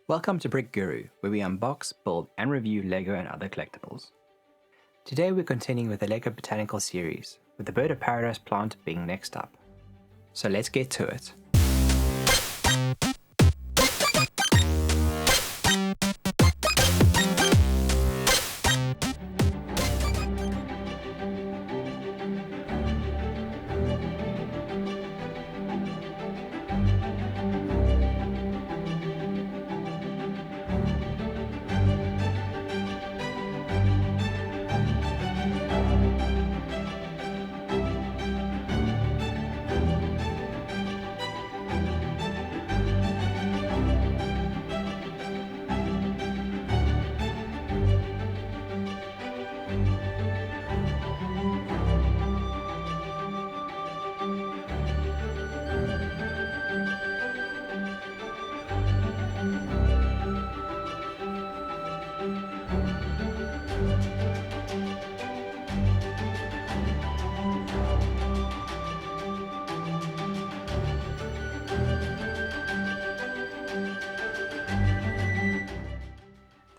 Welcome to Brick Guru, where we unbox, build, and review LEGO and other collectibles. Today we're continuing with the LEGO Botanical series, with the Bird of Paradise plant being next up. So let's get to it.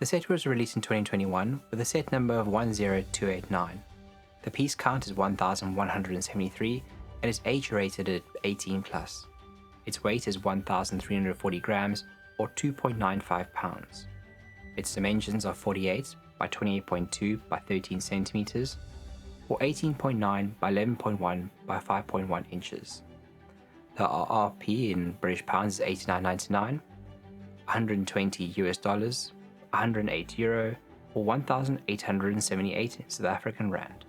The set was released in 2021 with a set number of 10289. The piece count is 1173 and is age rated at 18+. Its weight is 1340 grams or 2.95 pounds. Its dimensions are 48 by 28.2 by 13 centimeters or 18.9 by 11.1 by 5.1 inches. The RRP in British pounds is £89.99, 120 US dollars, 108 euro or 1,878 South African rand.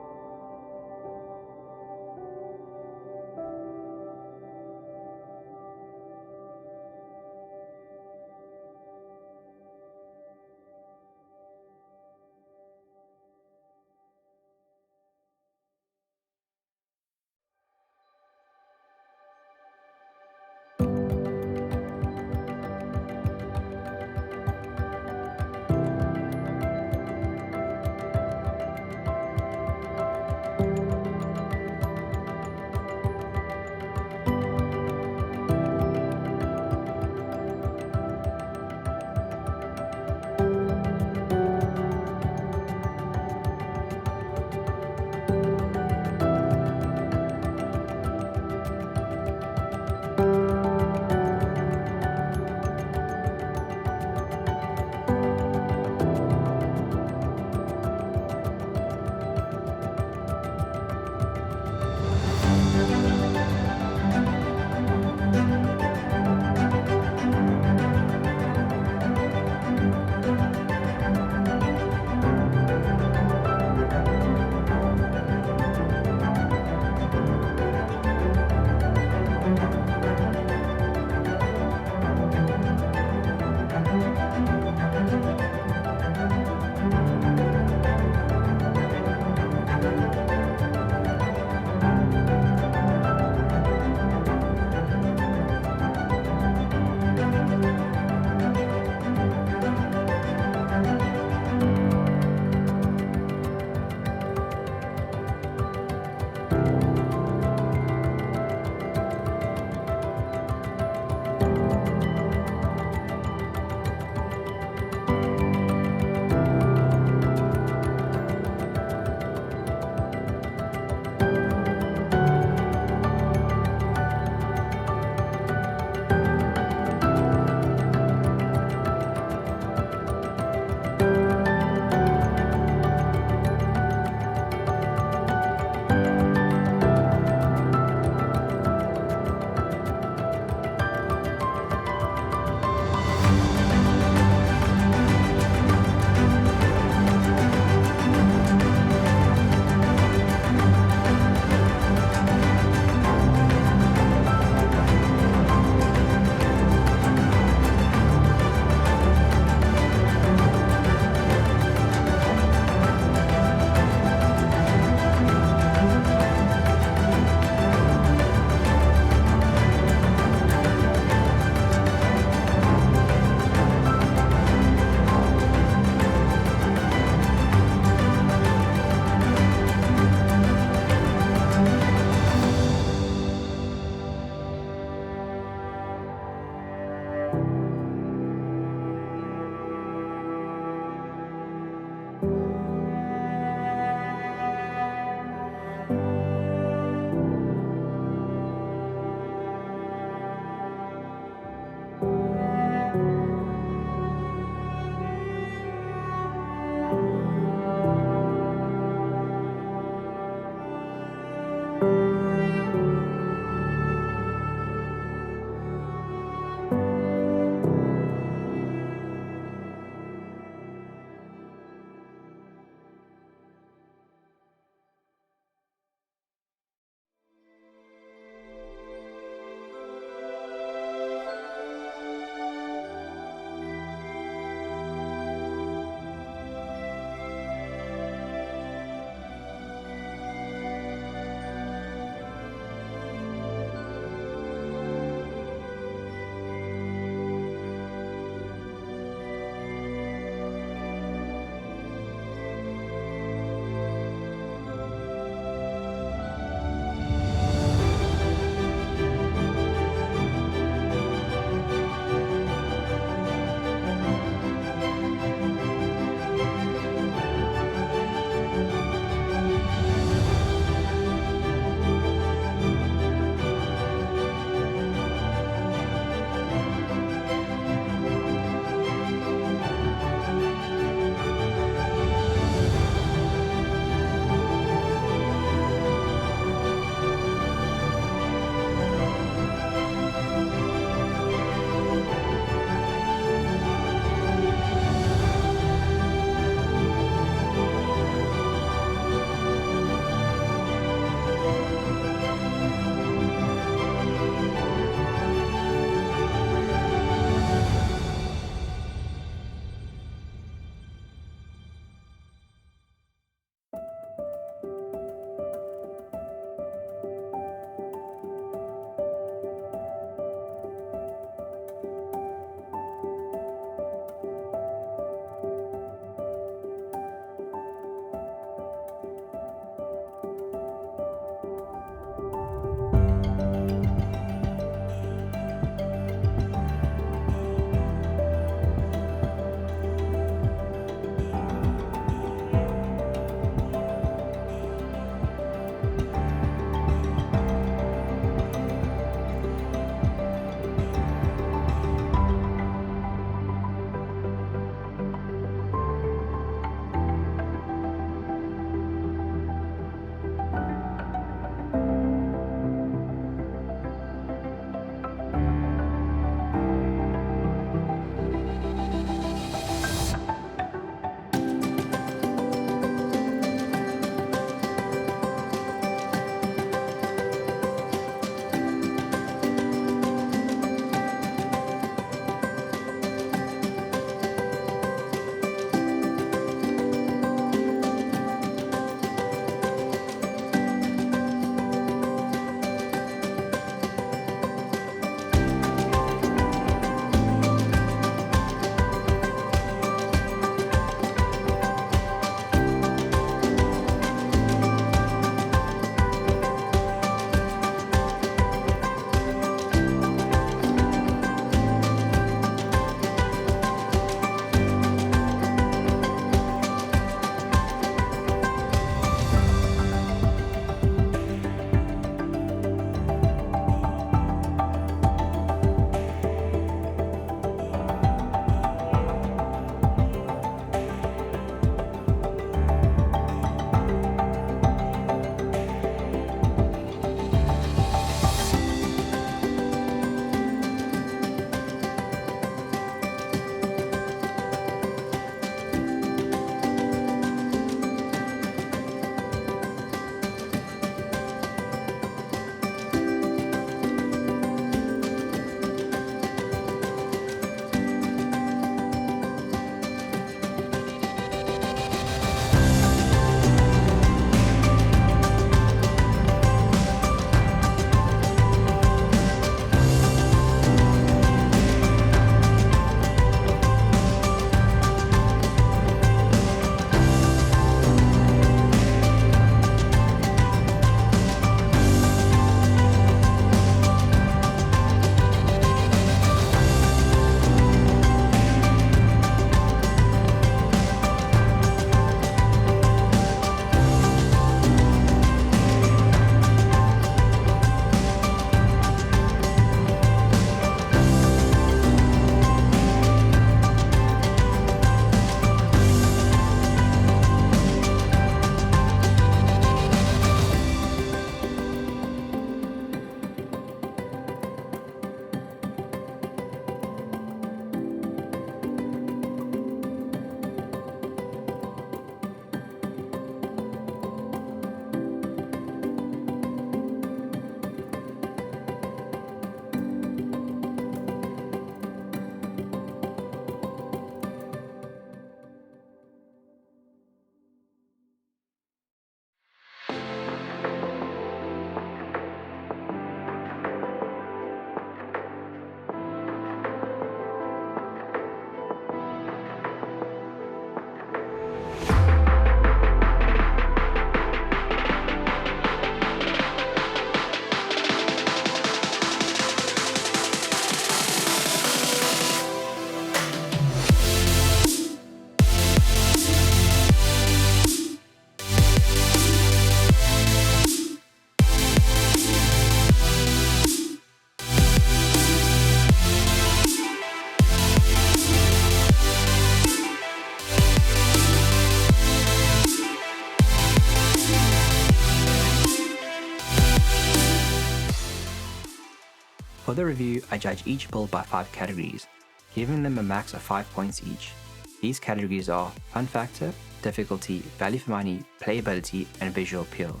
For the review, I judge each build by 5 categories, giving them a max of 5 points each. These categories are fun factor, difficulty, value for money, playability, and visual appeal.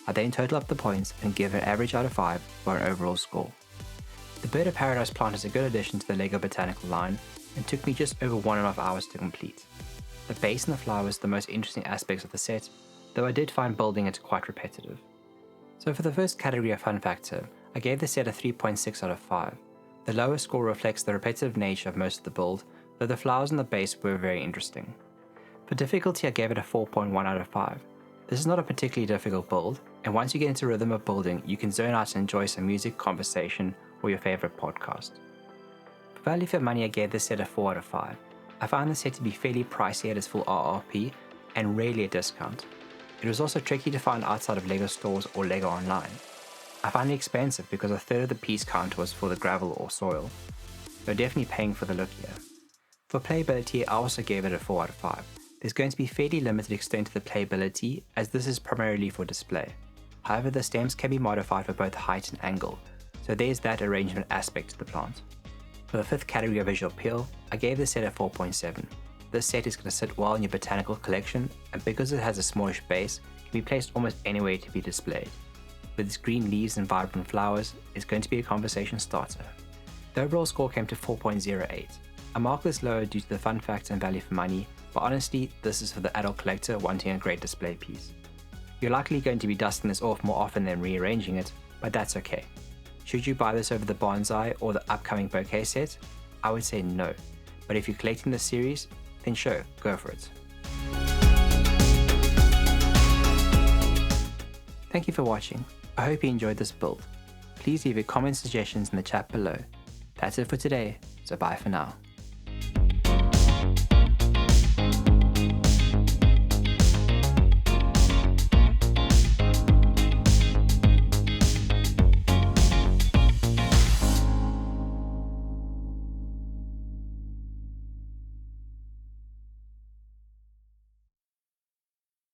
I then total up the points and give an average out of 5 for an overall score. The Bird of Paradise plant is a good addition to the LEGO Botanical line and took me just over 1.5 hours to complete. The base and the flowers are the most interesting aspects of the set, though I did find building it quite repetitive. So for the first category of fun factor, I gave the set a 3.6 out of 5. The lower score reflects the repetitive nature of most of the build, though the flowers on the base were very interesting. For difficulty, I gave it a 4.1 out of 5. This is not a particularly difficult build, and once you get into rhythm of building, you can zone out and enjoy some music, conversation, or your favorite podcast. For value for money, I gave this set a 4 out of 5. I found the set to be fairly pricey at its full RRP, and rarely a discount. It was also tricky to find outside of LEGO stores or LEGO online. I found it expensive because a third of the piece count was for the gravel or soil, so definitely paying for the look here. For playability, I also gave it a 4 out of 5. There's going to be fairly limited extent to the playability, as this is primarily for display. However, the stems can be modified for both height and angle, so there's that arrangement aspect to the plant. For the fifth category of visual appeal, I gave this set a 4.7. This set is going to sit well in your botanical collection, and because it has a smallish base, it can be placed almost anywhere to be displayed. With its green leaves and vibrant flowers, it's going to be a conversation starter. The overall score came to 4.08. I mark this lower due to the fun factor and value for money, but honestly, this is for the adult collector wanting a great display piece. You're likely going to be dusting this off more often than rearranging it, but that's okay. Should you buy this over the bonsai or the upcoming bouquet set? I would say no, but if you're collecting this series, then sure, go for it. Thank you for watching. I hope you enjoyed this build. Please leave your comments and suggestions in the chat below. That's it for today, so bye for now.